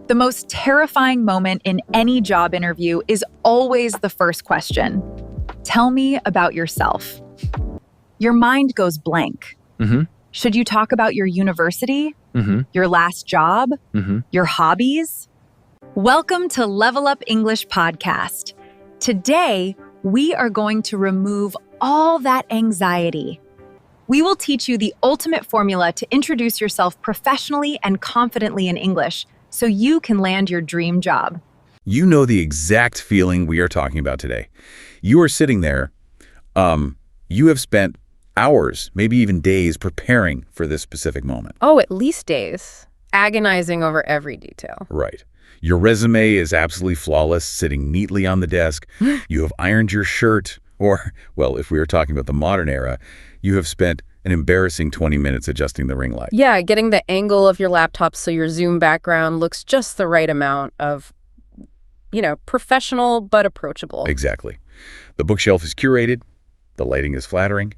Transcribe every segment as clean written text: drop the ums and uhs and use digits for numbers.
The most terrifying moment in any job interview is always the first question. Tell me about yourself. Your mind goes blank. Should you talk about your university, your last job, your hobbies? Welcome to LevelUp English Podcast. Today, we are going to remove all that anxiety. We will teach you the ultimate formula to introduce yourself professionally and confidently in English so you can land your dream job. You know the exact feeling we are talking about today. You are sitting there, you have spent hours, maybe even days preparing for this specific moment. Oh, at least days. Agonizing over every detail. Right. Your resume is absolutely flawless, sitting neatly on the desk. You have ironed your shirt, or, well, if we were talking about the modern era, you have spent an embarrassing 20 minutes adjusting the ring light. Yeah, getting the angle of your laptop so your Zoom background looks just the right amount of, professional but approachable. Exactly. The bookshelf is curated, the lighting is flattering,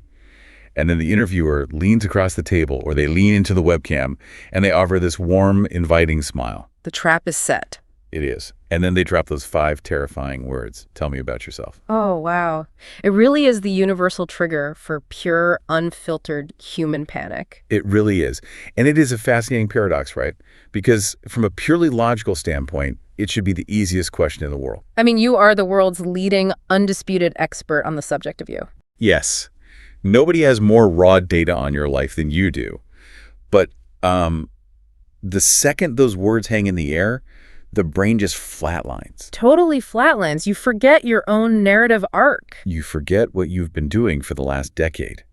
and then the interviewer leans across the table, or they lean into the webcam, and they offer this warm, inviting smile. The trap is set. It is. And then they drop those 5 terrifying words. Tell me about yourself. Oh, wow. It really is the universal trigger for pure, unfiltered human panic. It really is. And it is a fascinating paradox, right? Because from a purely logical standpoint, it should be the easiest question in the world. I mean, you are the world's leading, undisputed expert on the subject of you. Yes. Nobody has more raw data on your life than you do. But the second those words hang in the air, the brain just flatlines. Totally flatlines. You forget your own narrative arc. You forget what you've been doing for the last decade.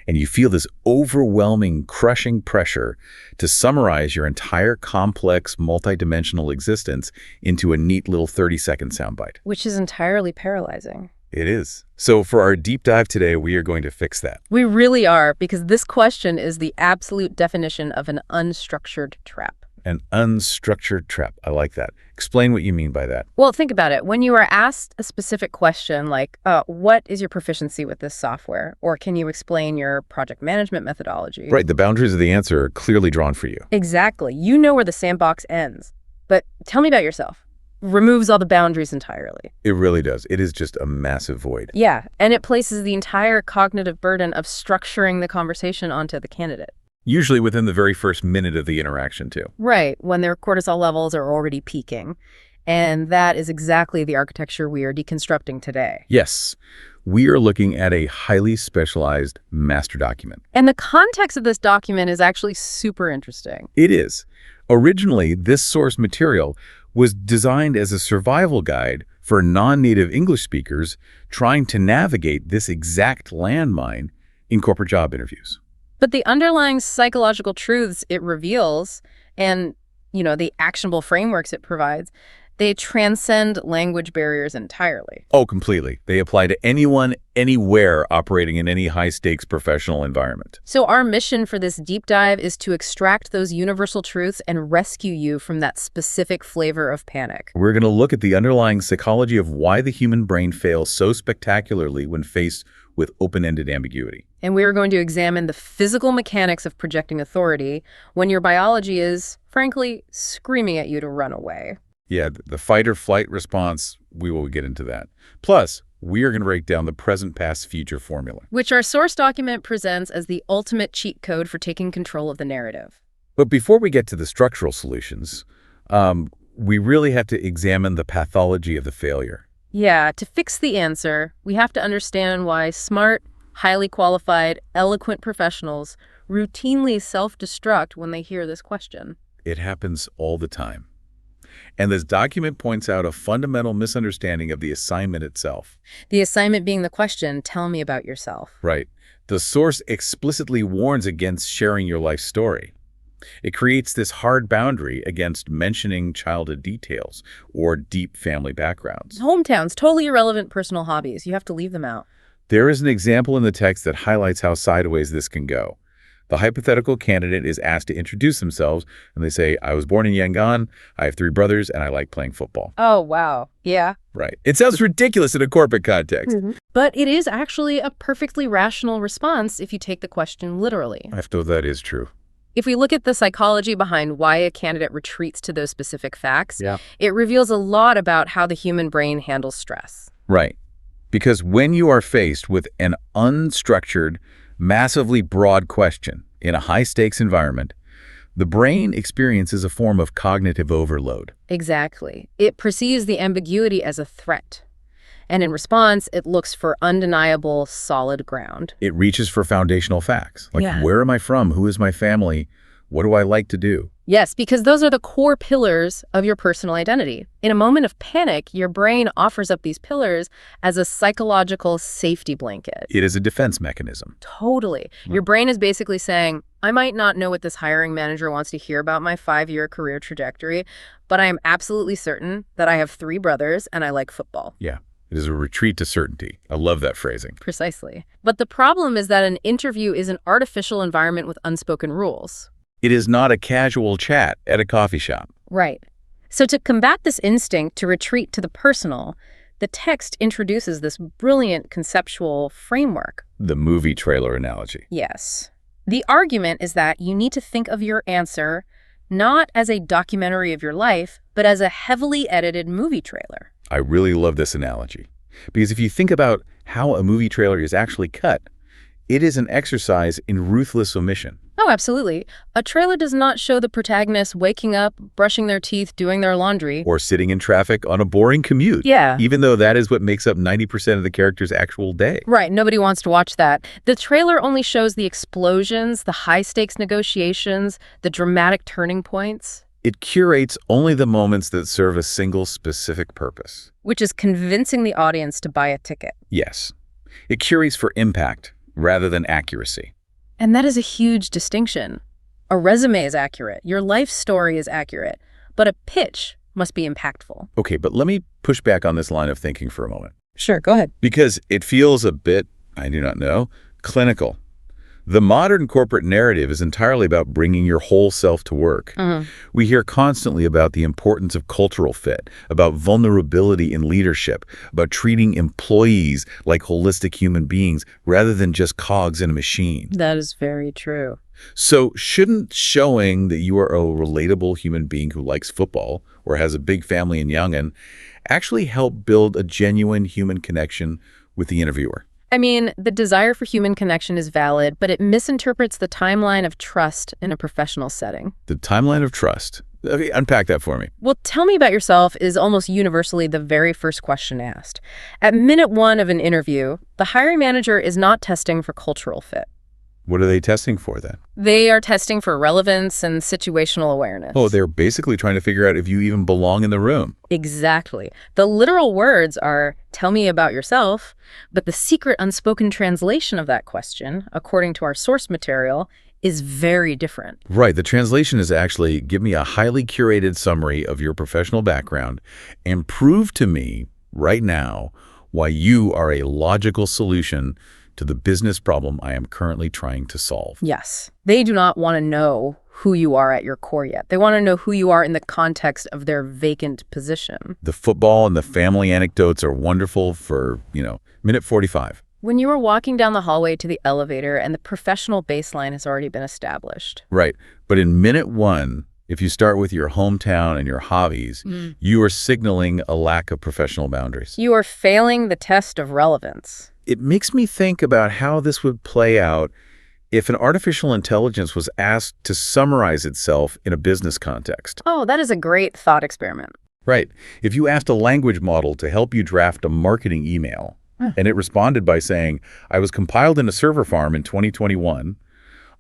And you feel this overwhelming, crushing pressure to summarize your entire complex, multidimensional existence into a neat little 30-second soundbite. Which is entirely paralyzing. It is. So for our deep dive today, we are going to fix that. We really are, because this question is the absolute definition of an unstructured trap. An unstructured trap. I like that. Explain what you mean by that. Well, think about it. When you are asked a specific question like, what is your proficiency with this software? Or can you explain your project management methodology? Right. The boundaries of the answer are clearly drawn for you. Exactly. You know where the sandbox ends. But tell me about yourself. Removes all the boundaries entirely. It really does. It is just a massive void. Yeah. And it places the entire cognitive burden of structuring the conversation onto the candidate. Usually within the very first minute of the interaction, too. Right, when their cortisol levels are already peaking. And that is exactly the architecture we are deconstructing today. Yes. We are looking at a highly specialized master document. And the context of this document is actually super interesting. It is. Originally, this source material was designed as a survival guide for non-native English speakers trying to navigate this exact landmine in corporate job interviews. But the underlying psychological truths it reveals and, the actionable frameworks it provides, they transcend language barriers entirely. Oh, completely. They apply to anyone, anywhere operating in any high-stakes professional environment. So our mission for this deep dive is to extract those universal truths and rescue you from that specific flavor of panic. We're going to look at the underlying psychology of why the human brain fails so spectacularly when faced with open-ended ambiguity. And we are going to examine the physical mechanics of projecting authority when your biology is, frankly, screaming at you to run away. Yeah, the fight or flight response, we will get into that. Plus, we are going to break down the present, past, future formula, which our source document presents as the ultimate cheat code for taking control of the narrative. But before we get to the structural solutions, we really have to examine the pathology of the failure. Yeah, to fix the answer, we have to understand why smart, highly qualified, eloquent professionals routinely self-destruct when they hear this question. It happens all the time. And this document points out a fundamental misunderstanding of the assignment itself. The assignment being the question, tell me about yourself. Right. The source explicitly warns against sharing your life story. It creates this hard boundary against mentioning childhood details or deep family backgrounds. Hometowns, totally irrelevant personal hobbies. You have to leave them out. There is an example in the text that highlights how sideways this can go. The hypothetical candidate is asked to introduce themselves, and they say, I was born in Yangon, I have 3 brothers, and I like playing football. Oh, wow. Yeah. Right. It sounds ridiculous in a corporate context. But it is actually a perfectly rational response if you take the question literally. I feel that is true. If we look at the psychology behind why a candidate retreats to those specific facts, it reveals a lot about how the human brain handles stress. Right. Because when you are faced with an unstructured, massively broad question in a high-stakes environment, the brain experiences a form of cognitive overload. Exactly. It perceives the ambiguity as a threat. And in response, it looks for undeniable, solid ground. It reaches for foundational facts, like where am I from, who is my family, what do I like to do? Yes, because those are the core pillars of your personal identity. In a moment of panic, your brain offers up these pillars as a psychological safety blanket. It is a defense mechanism. Totally. Your brain is basically saying, I might not know what this hiring manager wants to hear about my 5-year career trajectory, but I am absolutely certain that I have 3 brothers and I like football. Yeah. It is a retreat to certainty. I love that phrasing. Precisely. But the problem is that an interview is an artificial environment with unspoken rules. It is not a casual chat at a coffee shop. Right. So to combat this instinct to retreat to the personal, the text introduces this brilliant conceptual framework. The movie trailer analogy. Yes. The argument is that you need to think of your answer not as a documentary of your life, but as a heavily edited movie trailer. I really love this analogy. Because if you think about how a movie trailer is actually cut, it is an exercise in ruthless omission. Oh, absolutely. A trailer does not show the protagonist waking up, brushing their teeth, doing their laundry. Or sitting in traffic on a boring commute. Yeah. Even though that is what makes up 90% of the character's actual day. Right. Nobody wants to watch that. The trailer only shows the explosions, the high-stakes negotiations, the dramatic turning points. It curates only the moments that serve a single specific purpose. Which is convincing the audience to buy a ticket. Yes. It curates for impact rather than accuracy. And that is a huge distinction. A resume is accurate, your life story is accurate, but a pitch must be impactful. Okay, but let me push back on this line of thinking for a moment. Sure, go ahead. Because it feels a bit, I do not know, clinical. The modern corporate narrative is entirely about bringing your whole self to work. We hear constantly about the importance of cultural fit, about vulnerability in leadership, about treating employees like holistic human beings rather than just cogs in a machine. That is very true. So shouldn't showing that you are a relatable human being who likes football or has a big family in Youngin actually help build a genuine human connection with the interviewer? I mean, the desire for human connection is valid, but it misinterprets the timeline of trust in a professional setting. The timeline of trust. Okay, unpack that for me. Well, tell me about yourself is almost universally the very first question asked. At minute 1 of an interview, the hiring manager is not testing for cultural fit. What are they testing for then? They are testing for relevance and situational awareness. Oh, they're basically trying to figure out if you even belong in the room. Exactly. The literal words are, tell me about yourself, but the secret unspoken translation of that question, according to our source material, is very different. Right. The translation is actually, give me a highly curated summary of your professional background and prove to me right now why you are a logical solution to the business problem I am currently trying to solve. Yes. They do not want to know who you are at your core yet. They want to know who you are in the context of their vacant position. The football and the family anecdotes are wonderful for, minute 45. When you are walking down the hallway to the elevator and the professional baseline has already been established. Right. But in minute 1, if you start with your hometown and your hobbies, you are signaling a lack of professional boundaries. You are failing the test of relevance. It makes me think about how this would play out if an artificial intelligence was asked to summarize itself in a business context. Oh, that is a great thought experiment. Right. If you asked a language model to help you draft a marketing email, and it responded by saying, I was compiled in a server farm in 2021,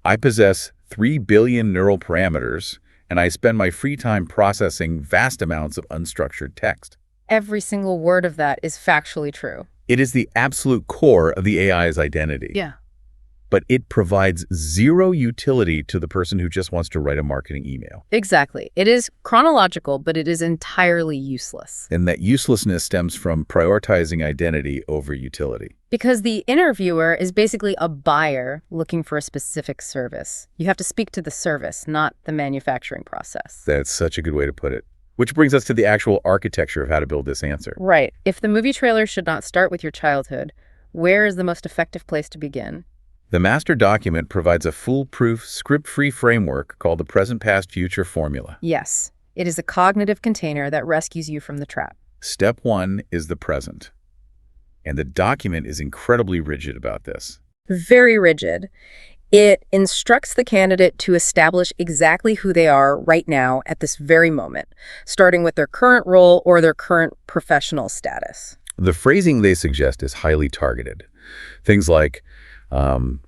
I possess 3 billion neural parameters, and I spend my free time processing vast amounts of unstructured text. Every single word of that is factually true. It is the absolute core of the AI's identity. Yeah. But it provides zero utility to the person who just wants to write a marketing email. Exactly. It is chronological, but it is entirely useless. And that uselessness stems from prioritizing identity over utility. Because the interviewer is basically a buyer looking for a specific service. You have to speak to the service, not the manufacturing process. That's such a good way to put it. Which brings us to the actual architecture of how to build this answer. Right. If the movie trailer should not start with your childhood, where is the most effective place to begin? The master document provides a foolproof, script-free framework called the present-past-future formula. Yes, it is a cognitive container that rescues you from the trap. Step 1 is the present. And the document is incredibly rigid about this. Very rigid. It instructs the candidate to establish exactly who they are right now at this very moment, starting with their current role or their current professional status. The phrasing they suggest is highly targeted. Things like,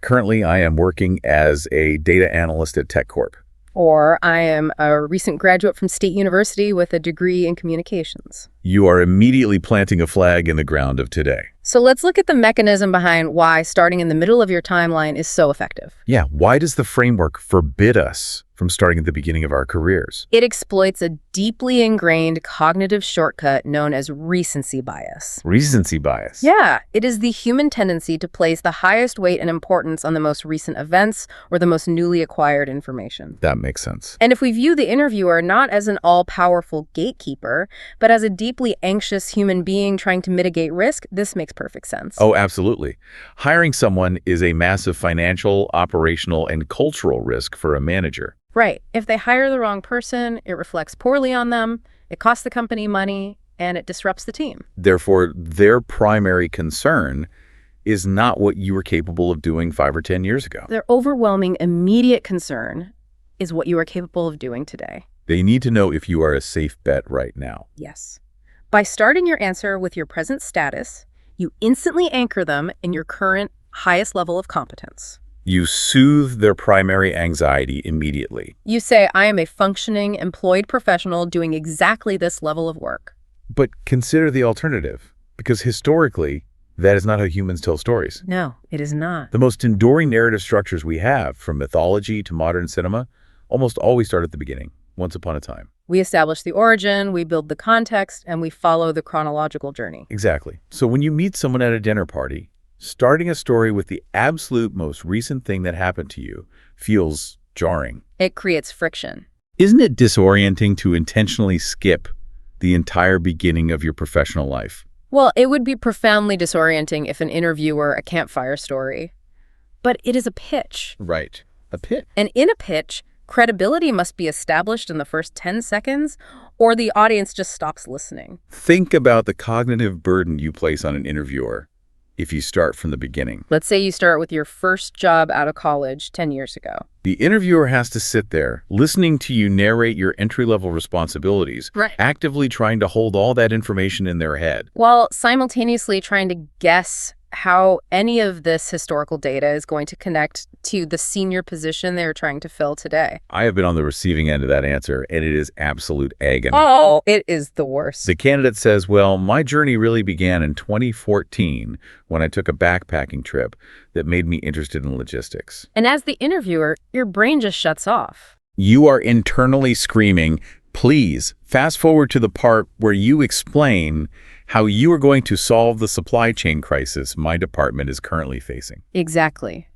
currently I am working as a data analyst at TechCorp. Or I am a recent graduate from State University with a degree in communications. You are immediately planting a flag in the ground of today. So let's look at the mechanism behind why starting in the middle of your timeline is so effective. Yeah, why does the framework forbid us from starting at the beginning of our careers? It exploits a deeply ingrained cognitive shortcut known as recency bias. Recency bias. Yeah, it is the human tendency to place the highest weight and importance on the most recent events or the most newly acquired information. That makes sense. And if we view the interviewer not as an all-powerful gatekeeper, but as a deeply anxious human being trying to mitigate risk, this makes perfect sense. Oh, absolutely. Hiring someone is a massive financial, operational, and cultural risk for a manager. Right. If they hire the wrong person, it reflects poorly on them, it costs the company money, and it disrupts the team. Therefore, their primary concern is not what you were capable of doing 5 or 10 years ago. Their overwhelming immediate concern is what you are capable of doing today. They need to know if you are a safe bet right now. Yes. By starting your answer with your present status, you instantly anchor them in your current highest level of competence. You soothe their primary anxiety immediately. You say, I am a functioning, employed professional doing exactly this level of work. But consider the alternative, because historically, that is not how humans tell stories. No, it is not. The most enduring narrative structures we have, from mythology to modern cinema, almost always start at the beginning, once upon a time. We establish the origin, we build the context, and we follow the chronological journey. Exactly. So when you meet someone at a dinner party, starting a story with the absolute most recent thing that happened to you feels jarring. It creates friction. Isn't it disorienting to intentionally skip the entire beginning of your professional life? Well, it would be profoundly disorienting if an interview were a campfire story. But it is a pitch. Right. A pitch. And in a pitch, credibility must be established in the first 10 seconds, or the audience just stops listening. Think about the cognitive burden you place on an interviewer if you start from the beginning. Let's say you start with your first job out of college 10 years ago. The interviewer has to sit there, listening to you narrate your entry-level responsibilities, Right. actively trying to hold all that information in their head. While simultaneously trying to guess how any of this historical data is going to connect to the senior position they're trying to fill today. I have been on the receiving end of that answer, and it is absolute agony. Oh, it is the worst. The candidate says, well, my journey really began in 2014 when I took a backpacking trip that made me interested in logistics. And as the interviewer, your brain just shuts off. You are internally screaming, please fast forward to the part where you explain how you are going to solve the supply chain crisis my department is currently facing. Exactly.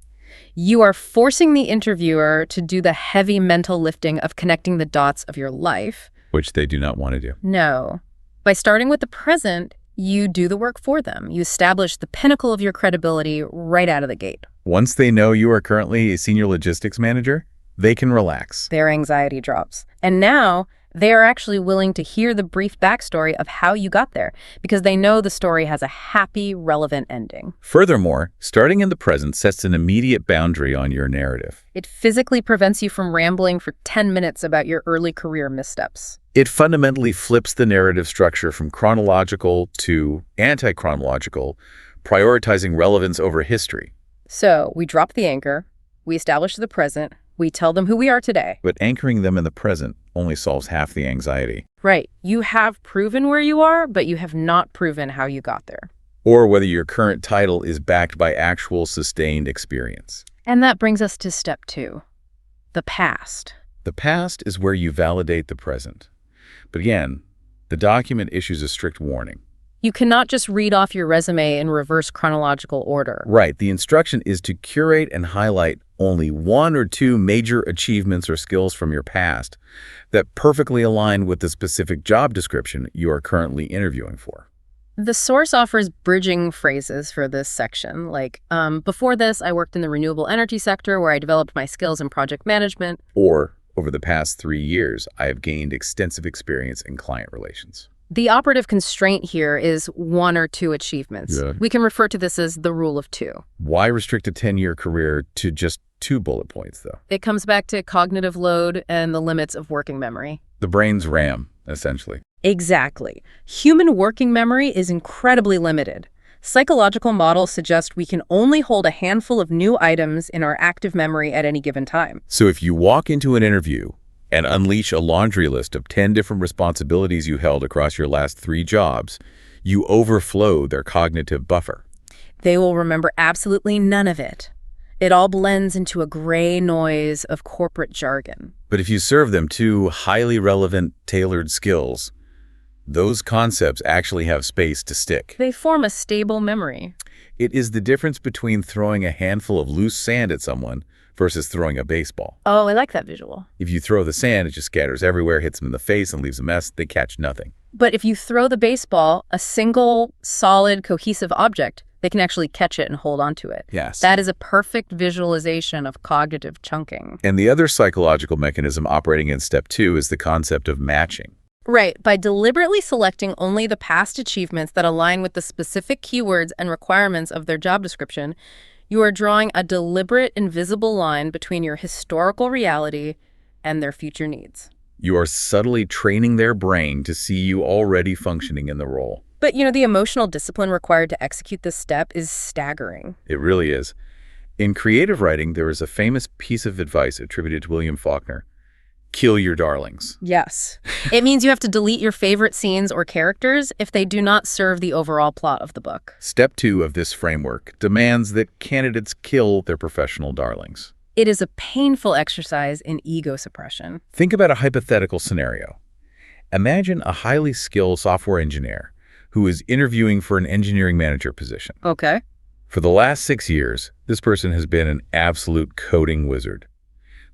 You are forcing the interviewer to do the heavy mental lifting of connecting the dots of your life. Which they do not want to do. No. By starting with the present, you do the work for them. You establish the pinnacle of your credibility right out of the gate. Once they know you are currently a senior logistics manager, they can relax. Their anxiety drops. And now they are actually willing to hear the brief backstory of how you got there because they know the story has a happy, relevant ending. Furthermore, starting in the present sets an immediate boundary on your narrative. It physically prevents you from rambling for 10 minutes about your early career missteps. It fundamentally flips the narrative structure from chronological to anti-chronological, prioritizing relevance over history. So we drop the anchor, we establish the present, we tell them who we are today. But anchoring them in the present only solves half the anxiety. Right. You have proven where you are, but you have not proven how you got there. Or whether your current title is backed by actual sustained experience. And that brings us to step 2, the past. The past is where you validate the present. But again, the document issues a strict warning. You cannot just read off your resume in reverse chronological order. Right. The instruction is to curate and highlight only 1 or 2 major achievements or skills from your past that perfectly align with the specific job description you are currently interviewing for. The source offers bridging phrases for this section, like, before this, I worked in the renewable energy sector where I developed my skills in project management. Or, over the past 3 years, I have gained extensive experience in client relations. The operative constraint here is 1 or 2 achievements. Yeah. We can refer to this as the rule of 2. Why restrict a 10-year career to just 2 bullet points, though? It comes back to cognitive load and the limits of working memory. The brain's RAM, essentially. Exactly. Human working memory is incredibly limited. Psychological models suggest we can only hold a handful of new items in our active memory at any given time. So if you walk into an interview and unleash a laundry list of 10 different responsibilities you held across your last 3 jobs, you overflow their cognitive buffer. They will remember absolutely none of it. It all blends into a gray noise of corporate jargon. But if you serve them 2 highly relevant, tailored skills, those concepts actually have space to stick. They form a stable memory. It is the difference between throwing a handful of loose sand at someone versus throwing a baseball. Oh, I like that visual. If you throw the sand, it just scatters everywhere, hits them in the face, and leaves a mess. They catch nothing. But if you throw the baseball, a single, solid, cohesive object, they can actually catch it and hold on to it. Yes. That is a perfect visualization of cognitive chunking. And the other psychological mechanism operating in step 2 is the concept of matching. Right. By deliberately selecting only the past achievements that align with the specific keywords and requirements of their job description, you are drawing a deliberate, invisible line between your historical reality and their future needs. You are subtly training their brain to see you already functioning in the role. But, the emotional discipline required to execute this step is staggering. It really is. In creative writing, there is a famous piece of advice attributed to William Faulkner: kill your darlings. Yes. It means you have to delete your favorite scenes or characters if they do not serve the overall plot of the book. Step 2 of this framework demands that candidates kill their professional darlings. It is a painful exercise in ego suppression. Think about a hypothetical scenario. Imagine a highly skilled software engineer who is interviewing for an engineering manager position. Okay. For the last 6 years, this person has been an absolute coding wizard.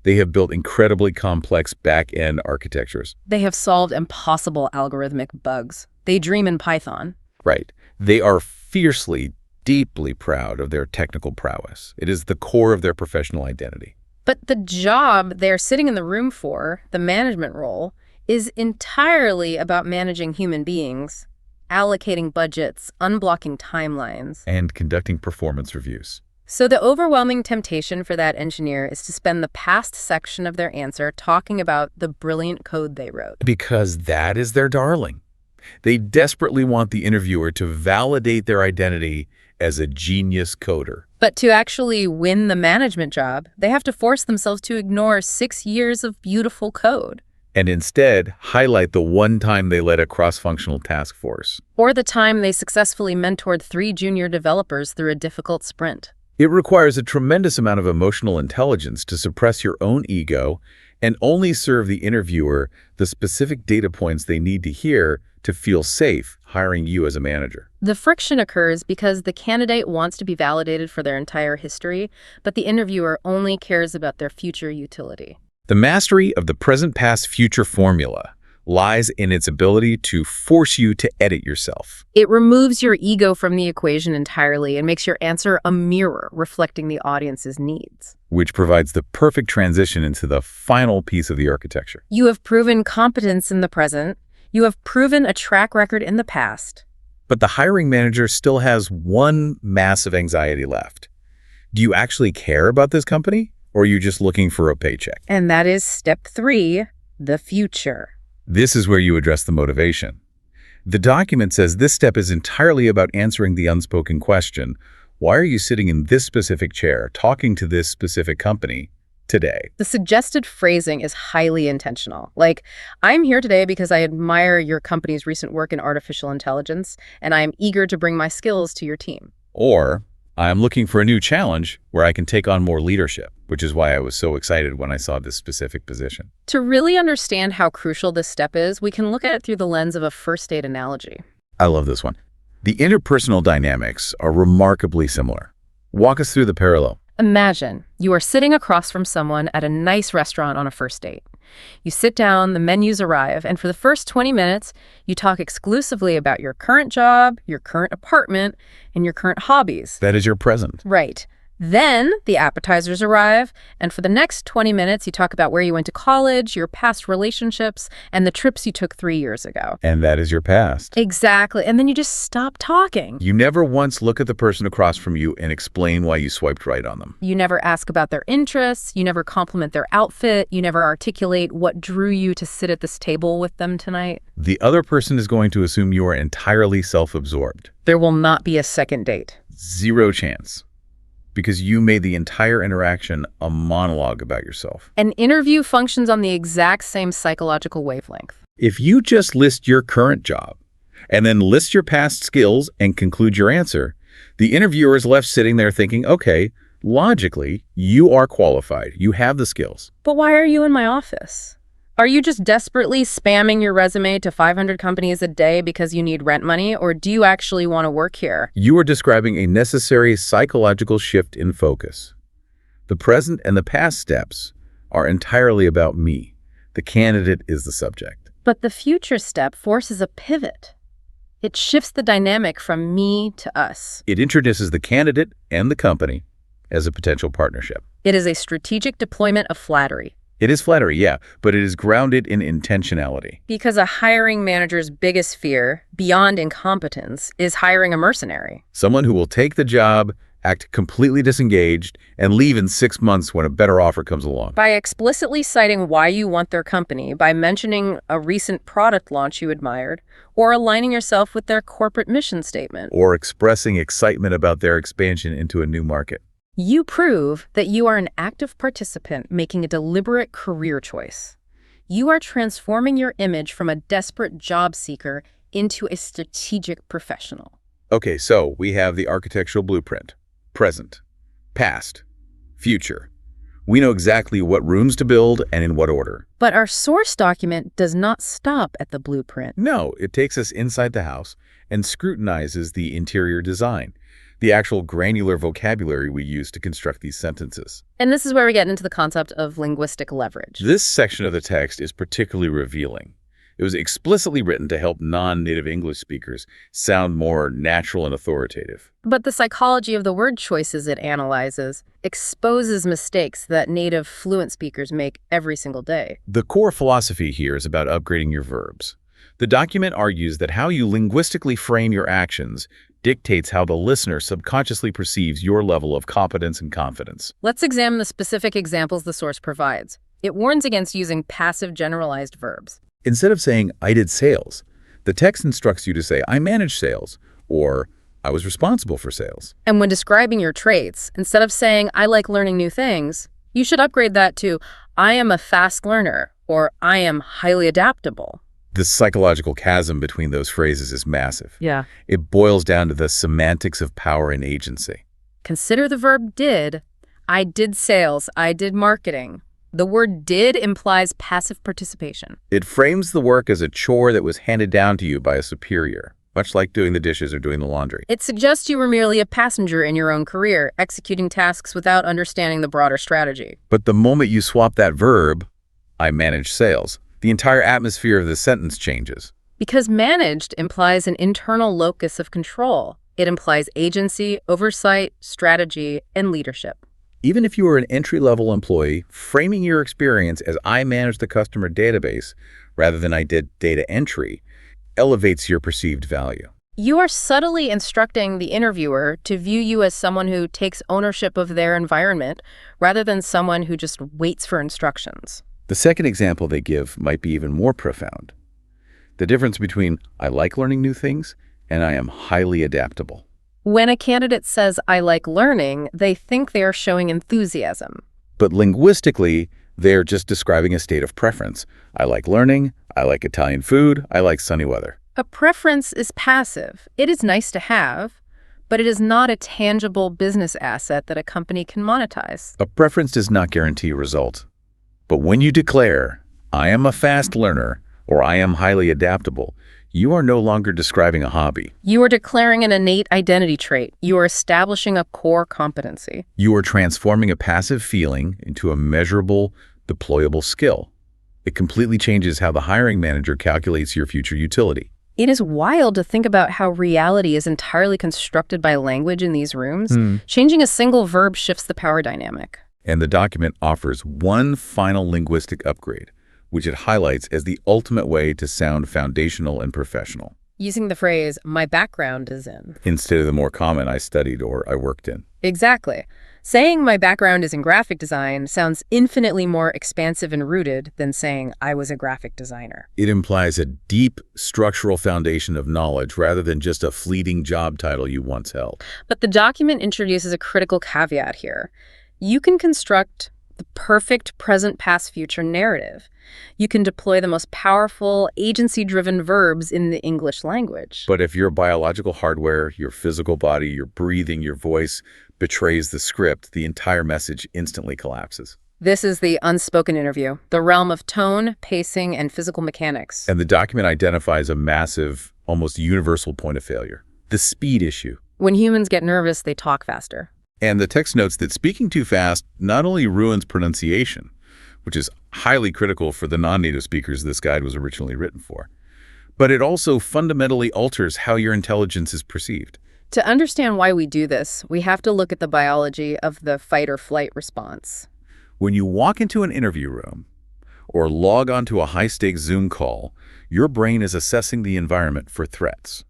They have built incredibly complex back-end architectures. They have solved impossible algorithmic bugs. They dream in Python. Right. They are fiercely, deeply proud of their technical prowess. It is the core of their professional identity. But the job they're sitting in the room for, the management role, is entirely about managing human beings, allocating budgets, unblocking timelines, and conducting performance reviews. So the overwhelming temptation for that engineer is to spend the past section of their answer talking about the brilliant code they wrote. Because that is their darling. They desperately want the interviewer to validate their identity as a genius coder. But to actually win the management job, they have to force themselves to ignore 6 years of beautiful code. And instead, highlight the one time they led a cross-functional task force. Or the time they successfully mentored 3 junior developers through a difficult sprint. It requires a tremendous amount of emotional intelligence to suppress your own ego and only serve the interviewer the specific data points they need to hear to feel safe hiring you as a manager. The friction occurs because the candidate wants to be validated for their entire history, but the interviewer only cares about their future utility. The mastery of the present-past-future formula lies in its ability to force you to edit yourself. It removes your ego from the equation entirely and makes your answer a mirror reflecting the audience's needs. Which provides the perfect transition into the final piece of the architecture. You have proven competence in the present. You have proven a track record in the past. But the hiring manager still has one massive anxiety left. Do you actually care about this company, or are you just looking for a paycheck? And that is step 3, the future. This is where you address the motivation. The document says this step is entirely about answering the unspoken question, why are you sitting in this specific chair, talking to this specific company today? The suggested phrasing is highly intentional. Like, I'm here today because I admire your company's recent work in artificial intelligence, and I am eager to bring my skills to your team. Or, I am looking for a new challenge where I can take on more leadership, which is why I was so excited when I saw this specific position. To really understand how crucial this step is, we can look at it through the lens of a first date analogy. I love this one. The interpersonal dynamics are remarkably similar. Walk us through the parallel. Imagine you are sitting across from someone at a nice restaurant on a first date. You sit down, the menus arrive, and for the first 20 minutes, you talk exclusively about your current job, your current apartment, and your current hobbies. That is your present. Right. Then the appetizers arrive, and for the next 20 minutes, you talk about where you went to college, your past relationships, and the trips you took 3 years ago. And that is your past. Exactly. And then you just stop talking. You never once look at the person across from you and explain why you swiped right on them. You never ask about their interests. You never compliment their outfit. You never articulate what drew you to sit at this table with them tonight. The other person is going to assume you are entirely self-absorbed. There will not be a second date. Zero chance. Because you made the entire interaction a monologue about yourself. An interview functions on the exact same psychological wavelength. If you just list your current job and then list your past skills and conclude your answer, the interviewer is left sitting there thinking, okay, logically, you are qualified. You have the skills. But why are you in my office? Are you just desperately spamming your resume to 500 companies a day because you need rent money, or do you actually want to work here? You are describing a necessary psychological shift in focus. The present and the past steps are entirely about me. The candidate is the subject. But the future step forces a pivot. It shifts the dynamic from me to us. It introduces the candidate and the company as a potential partnership. It is a strategic deployment of flattery. It is flattery, yeah, but it is grounded in intentionality. Because a hiring manager's biggest fear, beyond incompetence, is hiring a mercenary. Someone who will take the job, act completely disengaged, and leave in 6 months when a better offer comes along. By explicitly citing why you want their company, by mentioning a recent product launch you admired, or aligning yourself with their corporate mission statement. Or expressing excitement about their expansion into a new market. You prove that you are an active participant making a deliberate career choice. You are transforming your image from a desperate job seeker into a strategic professional. Okay, so we have the architectural blueprint. Present, past, future. We know exactly what rooms to build and in what order. But our source document does not stop at the blueprint. No, it takes us inside the house and scrutinizes the interior design, the actual granular vocabulary we use to construct these sentences. And this is where we get into the concept of linguistic leverage. This section of the text is particularly revealing. It was explicitly written to help non-native English speakers sound more natural and authoritative. But the psychology of the word choices it analyzes exposes mistakes that native fluent speakers make every single day. The core philosophy here is about upgrading your verbs. The document argues that how you linguistically frame your actions dictates how the listener subconsciously perceives your level of competence and confidence. Let's examine the specific examples the source provides. It warns against using passive generalized verbs. Instead of saying, I did sales, the text instructs you to say, I managed sales, or I was responsible for sales. And when describing your traits, instead of saying, I like learning new things, you should upgrade that to, I am a fast learner, or I am highly adaptable. The psychological chasm between those phrases is massive. Yeah. It boils down to the semantics of power and agency. Consider the verb did. I did sales. I did marketing. The word did implies passive participation. It frames the work as a chore that was handed down to you by a superior, much like doing the dishes or doing the laundry. It suggests you were merely a passenger in your own career, executing tasks without understanding the broader strategy. But the moment you swap that verb, I manage sales, the entire atmosphere of the sentence changes. Because managed implies an internal locus of control. It implies agency, oversight, strategy, and leadership. Even if you are an entry-level employee, framing your experience as I manage the customer database rather than I did data entry elevates your perceived value. You are subtly instructing the interviewer to view you as someone who takes ownership of their environment rather than someone who just waits for instructions. The second example they give might be even more profound. The difference between I like learning new things and I am highly adaptable. When a candidate says, I like learning, they think they are showing enthusiasm. But linguistically, they're just describing a state of preference. I like learning, I like Italian food, I like sunny weather. A preference is passive. It is nice to have, but it is not a tangible business asset that a company can monetize. A preference does not guarantee a result. But when you declare, I am a fast learner, or I am highly adaptable, You are no longer describing a hobby. You are declaring an innate identity trait. You are establishing a core competency. You are transforming a passive feeling into a measurable, deployable skill. It completely changes how the hiring manager calculates your future utility. It is wild to think about how reality is entirely constructed by language in these rooms. Changing a single verb shifts the power dynamic. And the document offers one final linguistic upgrade, which it highlights as the ultimate way to sound foundational and professional. Using the phrase, "my background is in," instead of the more common "I studied" or "I worked in." Exactly. Saying "my background is in graphic design" sounds infinitely more expansive and rooted than saying "I was a graphic designer." It implies a deep structural foundation of knowledge rather than just a fleeting job title you once held. But the document introduces a critical caveat here. You can construct the perfect present, past, future narrative. You can deploy the most powerful, agency-driven verbs in the English language. But if your biological hardware, your physical body, your breathing, your voice betrays the script, the entire message instantly collapses. This is the unspoken interview, the realm of tone, pacing, and physical mechanics. And the document identifies a massive, almost universal point of failure: the speed issue. When humans get nervous, they talk faster. And the text notes that speaking too fast not only ruins pronunciation, which is highly critical for the non-native speakers this guide was originally written for, but it also fundamentally alters how your intelligence is perceived. To understand why we do this, we have to look at the biology of the fight or flight response. When you walk into an interview room or log onto a high-stakes Zoom call, your brain is assessing the environment for threats.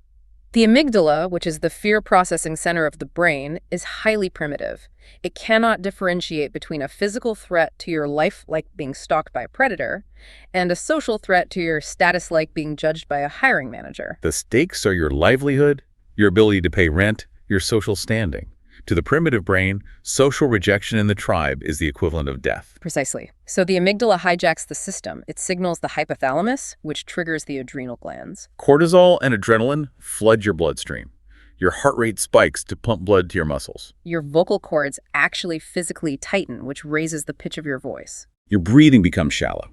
The amygdala, which is the fear processing center of the brain, is highly primitive. It cannot differentiate between a physical threat to your life, like being stalked by a predator, and a social threat to your status, like being judged by a hiring manager. The stakes are your livelihood, your ability to pay rent, your social standing. To the primitive brain, social rejection in the tribe is the equivalent of death. Precisely. So the amygdala hijacks the system. It signals the hypothalamus, which triggers the adrenal glands. Cortisol and adrenaline flood your bloodstream. Your heart rate spikes to pump blood to your muscles. Your vocal cords actually physically tighten, which raises the pitch of your voice. Your breathing becomes shallow.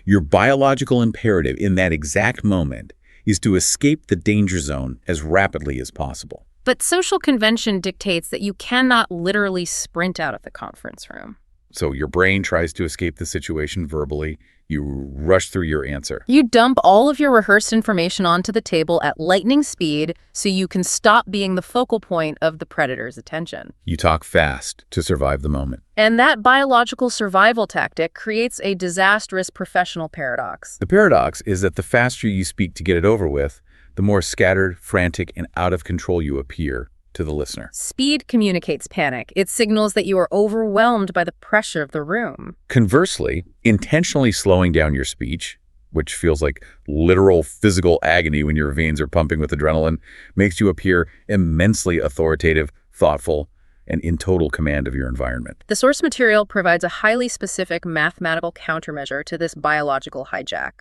Your biological imperative in that exact moment is to escape the danger zone as rapidly as possible. But social convention dictates that you cannot literally sprint out of the conference room. So your brain tries to escape the situation verbally. You rush through your answer. You dump all of your rehearsed information onto the table at lightning speed so you can stop being the focal point of the predator's attention. You talk fast to survive the moment. And that biological survival tactic creates a disastrous professional paradox. The paradox is that the faster you speak to get it over with, the more scattered, frantic, and out of control you appear to the listener. Speed communicates panic. It signals that you are overwhelmed by the pressure of the room. Conversely, intentionally slowing down your speech, which feels like literal physical agony when your veins are pumping with adrenaline, makes you appear immensely authoritative, thoughtful, and in total command of your environment. The source material provides a highly specific mathematical countermeasure to this biological hijack.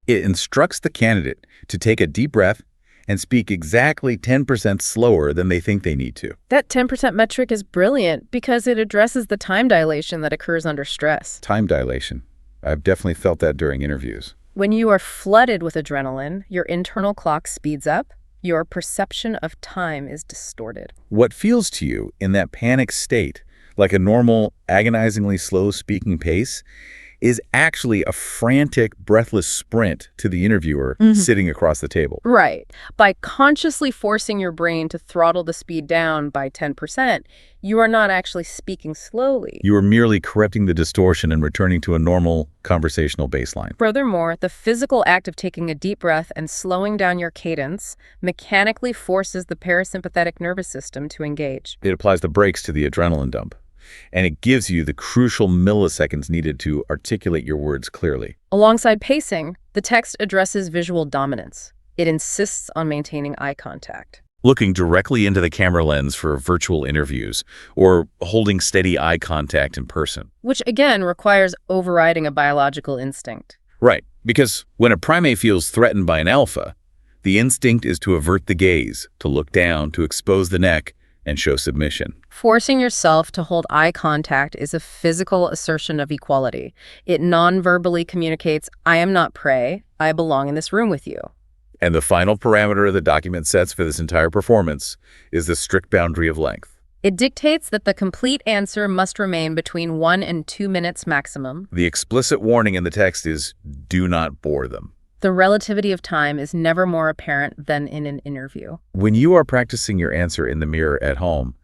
It instructs the candidate to take a deep breath and speak exactly 10% slower than they think they need to. That 10% metric is brilliant because it addresses the time dilation that occurs under stress. Time dilation. I've definitely felt that during interviews. When you are flooded with adrenaline, your internal clock speeds up. Your perception of time is distorted. What feels to you in that panic state, like a normal, agonizingly slow speaking pace, is actually a frantic, breathless sprint to the interviewer sitting across the table. Right. By consciously forcing your brain to throttle the speed down by 10%, you are not actually speaking slowly. You are merely correcting the distortion and returning to a normal conversational baseline. Furthermore, the physical act of taking a deep breath and slowing down your cadence mechanically forces the parasympathetic nervous system to engage. It applies the brakes to the adrenaline dump, and it gives you the crucial milliseconds needed to articulate your words clearly. Alongside pacing, the text addresses visual dominance. It insists on maintaining eye contact. Looking directly into the camera lens for virtual interviews, or holding steady eye contact in person. Which again requires overriding a biological instinct. Right, because when a primate feels threatened by an alpha, the instinct is to avert the gaze, to look down, to expose the neck, and show submission. Forcing yourself to hold eye contact is a physical assertion of equality. It non-verbally communicates, I am not prey, I belong in this room with you. And the final parameter the document sets for this entire performance is the strict boundary of length. It dictates that the complete answer must remain between 1 and 2 minutes maximum. The explicit warning in the text is, do not bore them. The relativity of time is never more apparent than in an interview. When you are practicing your answer in the mirror at home,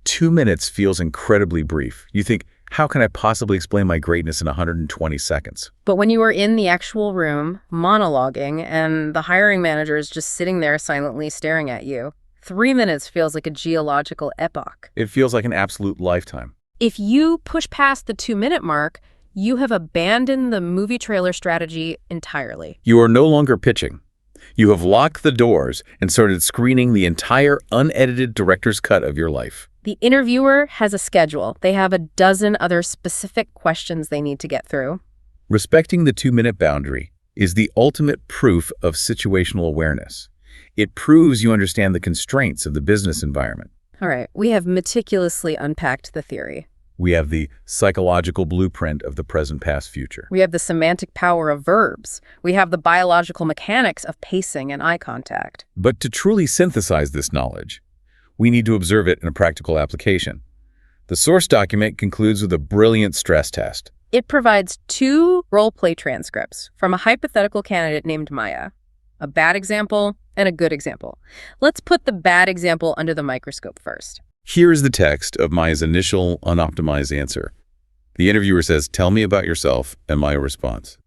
2 minutes feels incredibly brief. You think, how can I possibly explain my greatness in 120 seconds? But when you are in the actual room, monologuing, and the hiring manager is just sitting there silently staring at you, 3 minutes feels like a geological epoch. It feels like an absolute lifetime. If you push past the 2-minute mark, you have abandoned the movie trailer strategy entirely. You are no longer pitching. You have locked the doors and started screening the entire unedited director's cut of your life. The interviewer has a schedule. They have a dozen other specific questions they need to get through. Respecting the 2-minute boundary is the ultimate proof of situational awareness. It proves you understand the constraints of the business environment. All right, we have meticulously unpacked the theory. We have the psychological blueprint of the present, past, future. We have the semantic power of verbs. We have the biological mechanics of pacing and eye contact. But to truly synthesize this knowledge, we need to observe it in a practical application. The source document concludes with a brilliant stress test. It provides 2 role-play transcripts from a hypothetical candidate named Maya, a bad example and a good example. Let's put the bad example under the microscope first. Here is the text of Maya's initial unoptimized answer. The interviewer says, "Tell me about yourself," and Maya responds,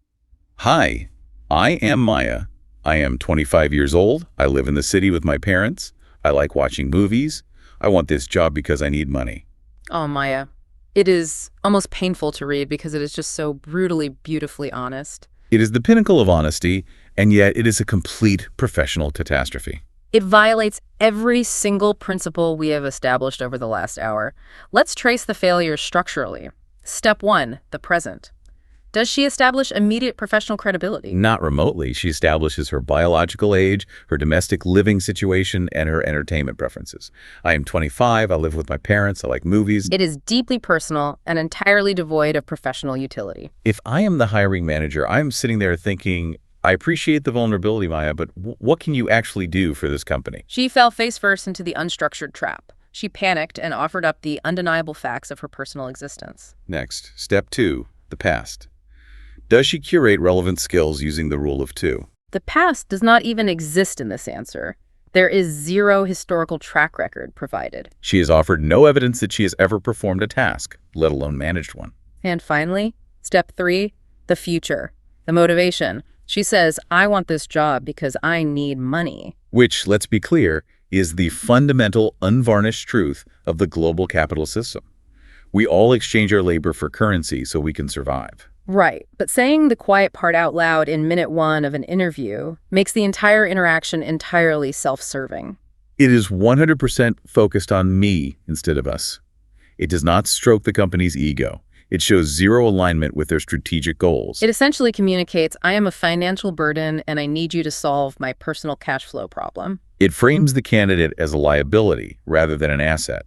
"Hi, I am Maya. I am 25 years old. I live in the city with my parents. I like watching movies. I want this job because I need money." Oh, Maya. It is almost painful to read because it is just so brutally, beautifully honest. It is the pinnacle of honesty, and yet it is a complete professional catastrophe. It violates every single principle we have established over the last hour. Let's trace the failures structurally. Step 1, the present. Does she establish immediate professional credibility? Not remotely. She establishes her biological age, her domestic living situation, and her entertainment preferences. I am 25. I live with my parents. I like movies. It is deeply personal and entirely devoid of professional utility. If I am the hiring manager, I'm sitting there thinking, I appreciate the vulnerability, Maya, but what can you actually do for this company? She fell face first into the unstructured trap. She panicked and offered up the undeniable facts of her personal existence. Next, step 2, the past. Does she curate relevant skills using the rule of 2? The past does not even exist in this answer. There is 0 historical track record provided. She has offered no evidence that she has ever performed a task, let alone managed one. And finally, step 3, the future, the motivation. She says, I want this job because I need money. Which, let's be clear, is the fundamental, unvarnished truth of the global capital system. We all exchange our labor for currency so we can survive. Right, but saying the quiet part out loud in minute 1 of an interview makes the entire interaction entirely self-serving. It is 100% focused on me instead of us. It does not stroke the company's ego. It shows 0 alignment with their strategic goals. It essentially communicates, I am a financial burden and I need you to solve my personal cash flow problem. It frames the candidate as a liability rather than an asset.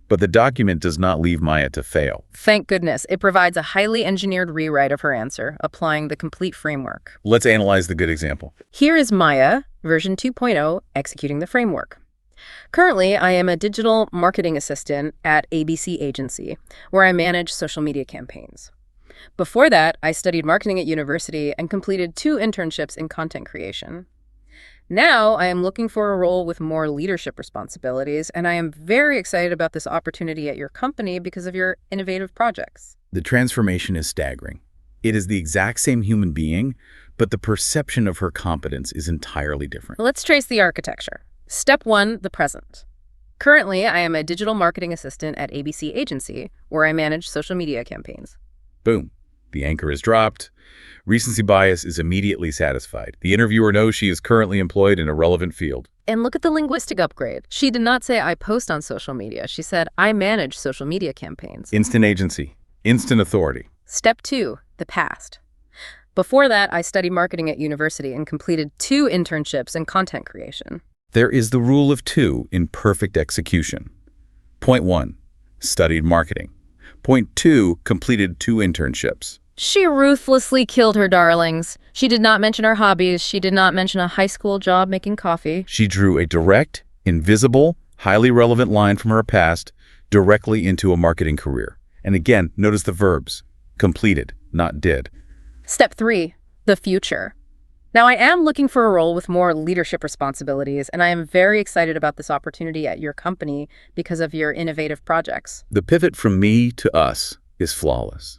But the document does not leave Maya to fail. Thank goodness. It provides a highly engineered rewrite of her answer, applying the complete framework. Let's analyze the good example. Here is Maya, version 2.0, executing the framework. Currently, I am a digital marketing assistant at ABC Agency, where I manage social media campaigns. Before that, I studied marketing at university and completed 2 internships in content creation. Now, I am looking for a role with more leadership responsibilities, and I am very excited about this opportunity at your company because of your innovative projects. The transformation is staggering. It is the exact same human being, but the perception of her competence is entirely different. Let's trace the architecture. Step 1, the present. Currently, I am a digital marketing assistant at ABC Agency, where I manage social media campaigns. Boom. The anchor is dropped. Recency bias is immediately satisfied. The interviewer knows she is currently employed in a relevant field. And look at the linguistic upgrade. She did not say, I post on social media. She said, I manage social media campaigns. Instant agency. Instant authority. Step 2, the past. Before that, I studied marketing at university and completed 2 internships in content creation. There is the rule of 2 in perfect execution. Point 1, studied marketing. Point 2, completed 2 internships. She ruthlessly killed her darlings. She did not mention her hobbies. She did not mention a high school job making coffee. She drew a direct, invisible, highly relevant line from her past directly into a marketing career. And again, notice the verbs. Completed, not did. Step 3, the future. Now, I am looking for a role with more leadership responsibilities, and I am very excited about this opportunity at your company because of your innovative projects. The pivot from me to us is flawless.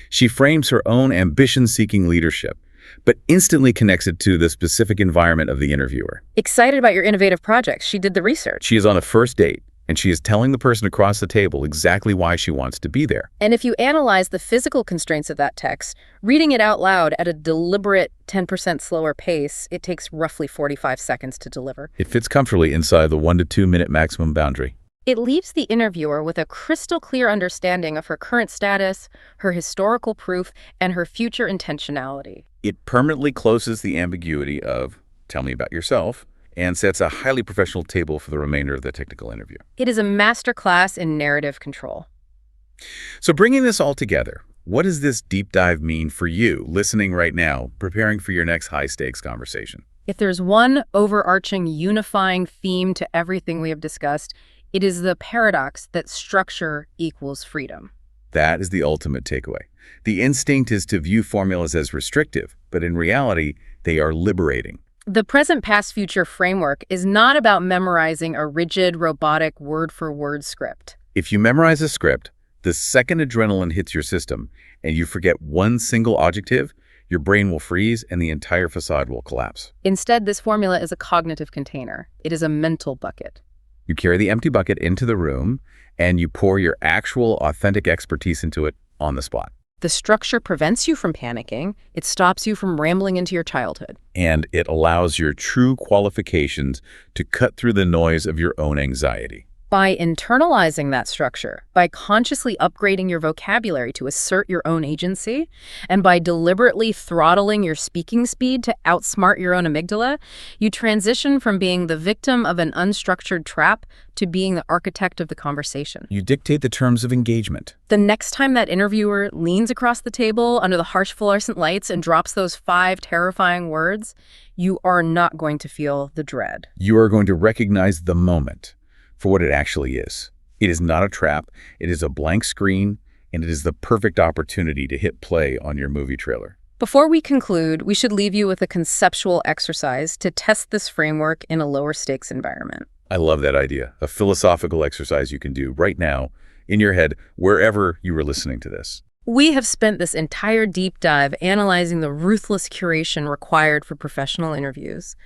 She frames her own ambition-seeking leadership, but instantly connects it to the specific environment of the interviewer. Excited about your innovative projects. She did the research. She is on a first date, and she is telling the person across the table exactly why she wants to be there. And if you analyze the physical constraints of that text, reading it out loud at a deliberate 10% slower pace, it takes roughly 45 seconds to deliver. It fits comfortably inside the 1 to 2 minute maximum boundary. It leaves the interviewer with a crystal clear understanding of her current status, her historical proof, and her future intentionality. It permanently closes the ambiguity of, tell me about yourself, and sets a highly professional table for the remainder of the technical interview. It is a masterclass in narrative control. So bringing this all together, what does this deep dive mean for you, listening right now, preparing for your next high-stakes conversation? If there's one overarching, unifying theme to everything we have discussed, it is the paradox that structure equals freedom. That is the ultimate takeaway. The instinct is to view formulas as restrictive, but in reality, they are liberating. The present, past, future framework is not about memorizing a rigid, robotic, word-for-word script. If you memorize a script, the second adrenaline hits your system and you forget one single adjective, your brain will freeze and the entire facade will collapse. Instead, this formula is a cognitive container. It is a mental bucket. You carry the empty bucket into the room and you pour your actual, authentic expertise into it on the spot. The structure prevents you from panicking. It stops you from rambling into your childhood. And it allows your true qualifications to cut through the noise of your own anxiety. By internalizing that structure, by consciously upgrading your vocabulary to assert your own agency, and by deliberately throttling your speaking speed to outsmart your own amygdala, you transition from being the victim of an unstructured trap to being the architect of the conversation. You dictate the terms of engagement. The next time that interviewer leans across the table under the harsh fluorescent lights and drops those 5 terrifying words, you are not going to feel the dread. You are going to recognize the moment for what it actually is. It is not a trap, it is a blank screen, and it is the perfect opportunity to hit play on your movie trailer. Before we conclude, we should leave you with a conceptual exercise to test this framework in a lower stakes environment. I love that idea. A philosophical exercise you can do right now in your head, wherever you are listening to this. We have spent this entire deep dive analyzing the ruthless curation required for professional interviews.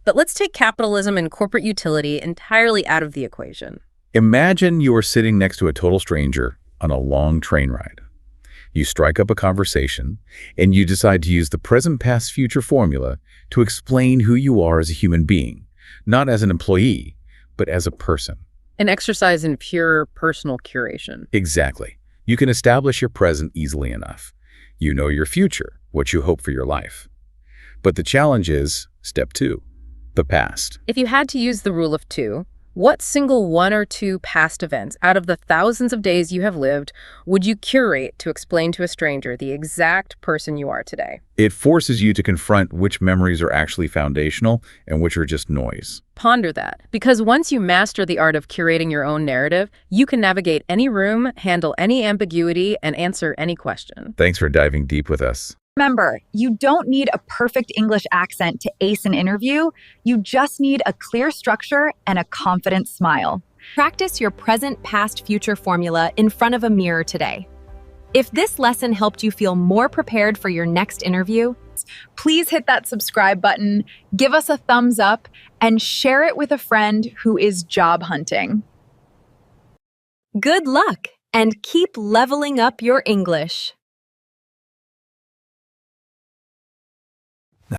But let's take capitalism and corporate utility entirely out of the equation. Imagine you are sitting next to a total stranger on a long train ride. You strike up a conversation, and you decide to use the present, past, future formula to explain who you are as a human being, not as an employee, but as a person. An exercise in pure personal curation. Exactly. You can establish your present easily enough. You know your future, what you hope for your life. But the challenge is step 2. The past. If you had to use the rule of 2, what single 1 or 2 past events out of the thousands of days you have lived would you curate to explain to a stranger the exact person you are today? It forces you to confront which memories are actually foundational and which are just noise. Ponder that, because once you master the art of curating your own narrative, you can navigate any room, handle any ambiguity, and answer any question. Thanks for diving deep with us. Remember, you don't need a perfect English accent to ace an interview. You just need a clear structure and a confident smile. Practice your present, past, future formula in front of a mirror today. If this lesson helped you feel more prepared for your next interview, Please hit that subscribe button, give us a thumbs up, and share it with a friend who is job hunting. good luck and keep leveling up your English.